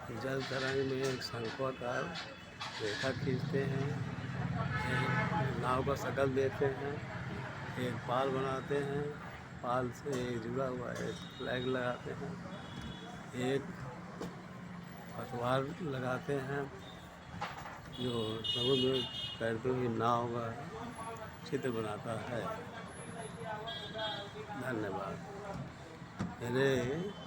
जल तरंग में एक शंक्वाकार रेखा खींचते हैं, एक नाव का शकल देते हैं, एक पाल बनाते हैं, पाल से जुड़ा हुआ एक फ्लैग लगाते हैं, एक पतवार लगाते हैं जो समुद्र में तैरती हुई नाव का चित्र बनाता है। धन्यवाद। मेरे